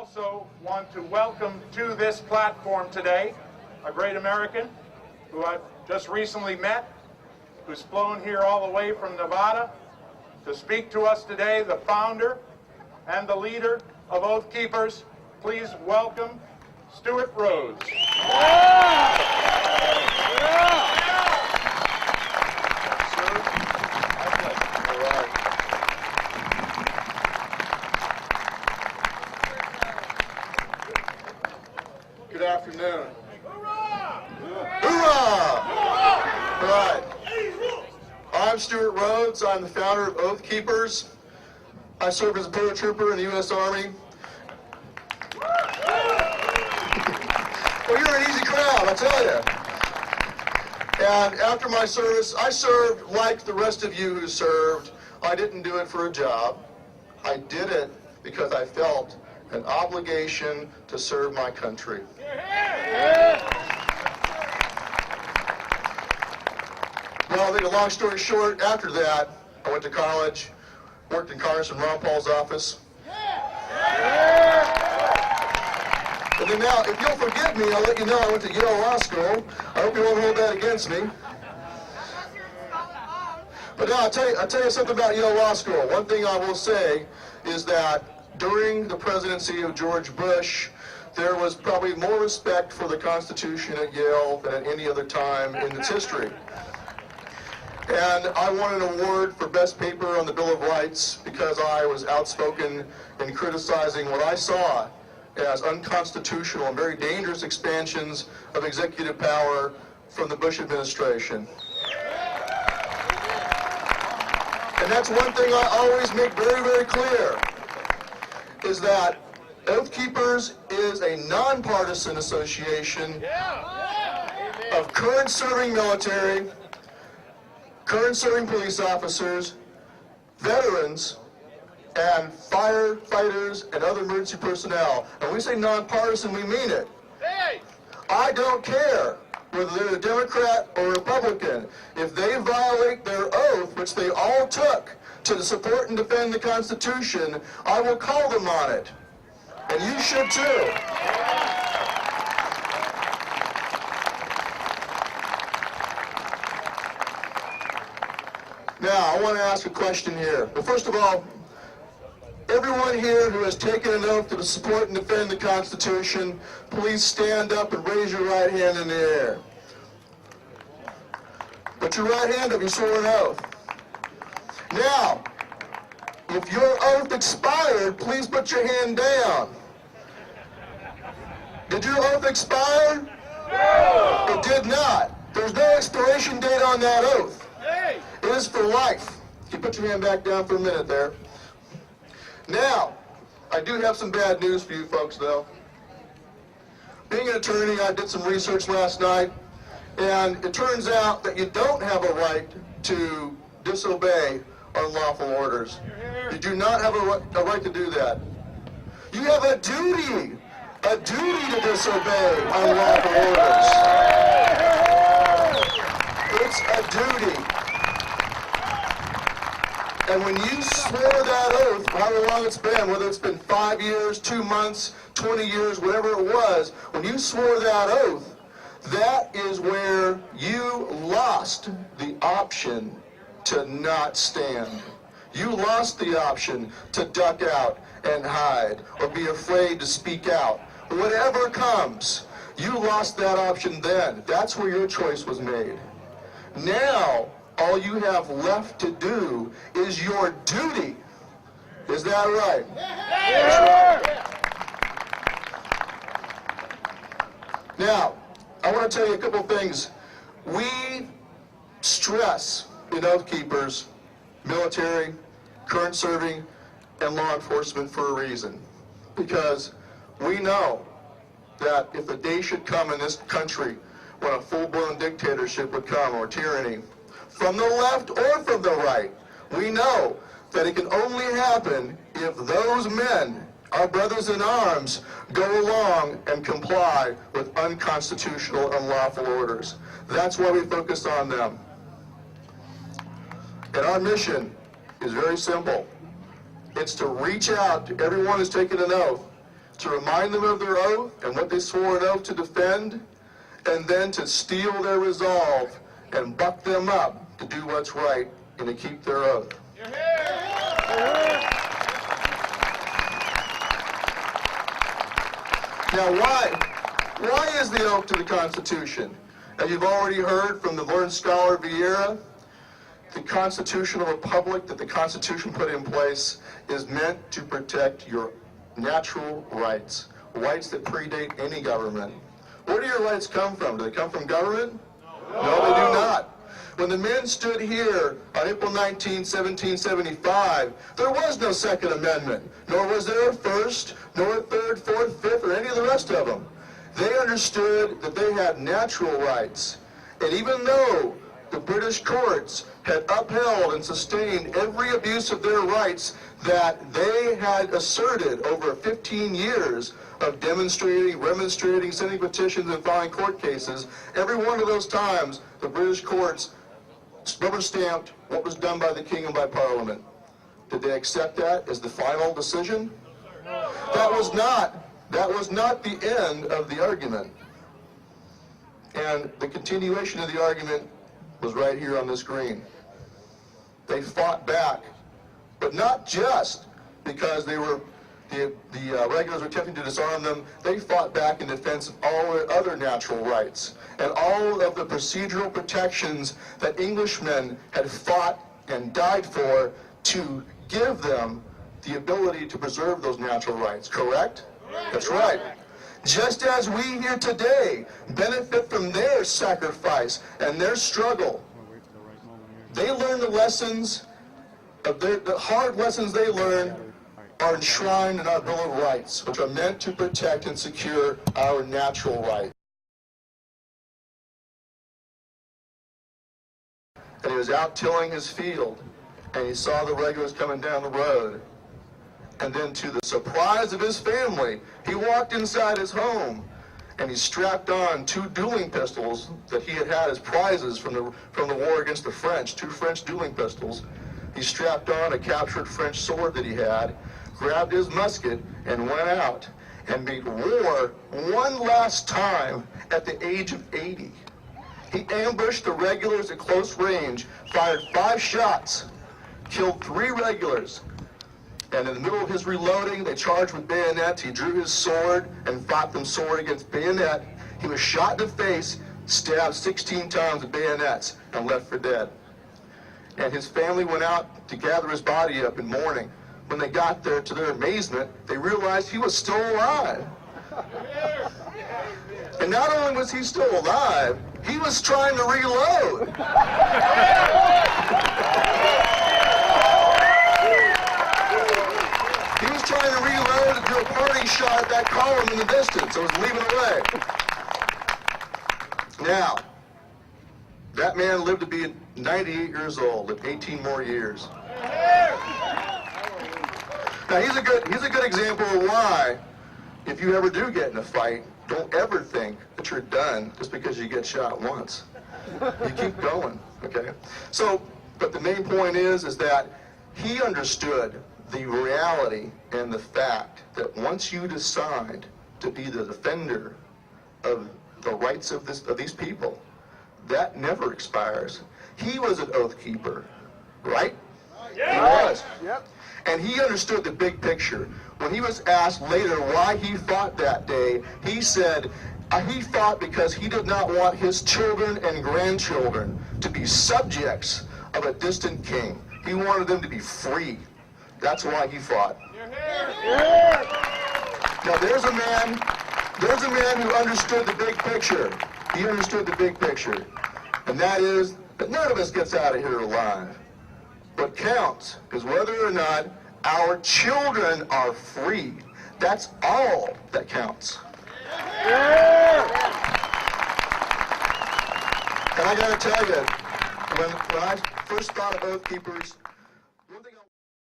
also want to welcome to this platform today a great American who I've just recently met, who's flown here all the way from Nevada to speak to us today, the founder and the leader of Oath Keepers. Please welcome Stewart Rhodes. Good afternoon. Hoorah! Hoorah! All right. I'm Stewart Rhodes. I'm the founder of Oath Keepers. I served as a paratrooper in the U.S. Army. Well, you're an easy crowd, I tell you. And after my service, I served like the rest of you who served. I didn't do it for a job. I did it because I felt an obligation to serve my country. Well, to make a long story short, after that, I went to college, worked in Congressman Ron Paul's office. And then now, if you'll forgive me, I'll let you know I went to Yale Law School. I hope you won't hold that against me. But now, I'll tell you something about Yale Law School. One thing I will say is that during the presidency of George Bush, there was probably more respect for the Constitution at Yale than at any other time in its history. And I won an award for Best Paper on the Bill of Rights because I was outspoken in criticizing what I saw as unconstitutional and very dangerous expansions of executive power from the Bush administration. And that's one thing I always make very, very clear, is that Oath Keepers is a nonpartisan association of current serving military, current serving police officers, veterans, and firefighters and other emergency personnel. And when we say nonpartisan, we mean it. I don't care whether they're a Democrat or Republican. If they violate their oath, which they all took to support and defend the Constitution, I will call them on it. And you should too. Now, I want to ask a question here. Well, first of all, everyone here who has taken an oath to support and defend the Constitution, please stand up and raise your right hand in the air. Put your right hand up, you swore an oath. Now, if your oath expired, please put your hand down. Did your oath expire? No! It did not. There's no expiration date on that oath. It is for life. You put your hand back down for a minute there. Now, I do have some bad news for you folks, though. Being an attorney, I did some research last night, and it turns out that you don't have a right to disobey unlawful orders. You do not have a right to do that. You have a duty to disobey unlawful orders. It's a duty. And when you swore that oath, however long it's been, whether it's been 5 years, 2 months, 20 years, whatever it was, when you swore that oath, that is where you lost the option to not stand. You lost the option to duck out and hide or be afraid to speak out. Whatever comes, you lost that option then. That's where your choice was made. Now, all you have left to do is your duty. Is that right? That's right. Now, I want to tell you a couple things. We stress in Oath Keepers, military, current serving, and law enforcement for a reason. Because we know that if a day should come in this country when a full-blown dictatorship would come, or tyranny, from the left or from the right, we know that it can only happen if those men, our brothers in arms, go along and comply with unconstitutional, unlawful orders. That's why we focus on them. And our mission is very simple. It's to reach out to everyone who's taken an oath to remind them of their oath and what they swore an oath to defend, and then to steel their resolve and buck them up to do what's right and to keep their oath. Now, why is the oath to the Constitution? As you've already heard from the learned scholar Vieira, the constitutional republic that the Constitution put in place is meant to protect your natural rights, rights that predate any government. Where do your rights come from? Do they come from government? No, they do not. When the men stood here on April 19, 1775, there was no Second Amendment, nor was there a First, nor a Third, Fourth, Fifth, or any of the rest of them. They understood that they had natural rights. And even though the British courts had upheld and sustained every abuse of their rights that they had asserted over 15 years of demonstrating, remonstrating, sending petitions, and filing court cases, every one of those times the British courts rubber stamped what was done by the King and by Parliament. Did they accept that as the final decision? That was not the end of the argument. And the continuation of the argument was right here on the screen. They fought back, but not just because they were the regulars were attempting to disarm them. They fought back in defense of all their other natural rights and all of the procedural protections that Englishmen had fought and died for to give them the ability to preserve those natural rights. Correct? That's right. Just as we here today benefit from their sacrifice and their struggle, they learn the lessons of the hard lessons they learn are enshrined in our Bill of Rights, which are meant to protect and secure our natural rights. And he was out tilling his field, and he saw the regulars coming down the road. And then, to the surprise of his family, he walked inside his home, and he strapped on 2 dueling pistols that he had as prizes from the war against the French, 2 French dueling pistols. He strapped on a captured French sword that he had, grabbed his musket, and went out and made war one last time at the age of 80. He ambushed the regulars at close range, fired 5 shots, killed 3 regulars, and in the middle of his reloading, they charged with bayonets. He drew his sword and fought them sword against bayonet. He was shot in the face, stabbed 16 times with bayonets, and left for dead. And his family went out to gather his body up in mourning. When they got there, to their amazement, they realized he was still alive. And not only was he still alive, he was trying to reload. He was trying to reload and do a parting shot at that column in the distance. So it was leaving away. Now, that man lived to be 98 years old, lived 18 more years. Now, he's a good example of why, if you ever do get in a fight, don't ever think that you're done just because you get shot once. You keep going, okay? So, but the main point is that he understood the reality and the fact that once you decide to be the defender of the rights of these people, that never expires. He was an oath keeper, right? Yeah. He was. Yep. And he understood the big picture. When he was asked later why he fought that day, he said he fought because he did not want his children and grandchildren to be subjects of a distant king. He wanted them to be free. That's why he fought. Now there's a man who understood the big picture. He understood the big picture. And that is that none of us gets out of here alive. What counts is whether or not our children are free. That's all that counts. And I gotta tell you, when I first thought of Oath Keepers,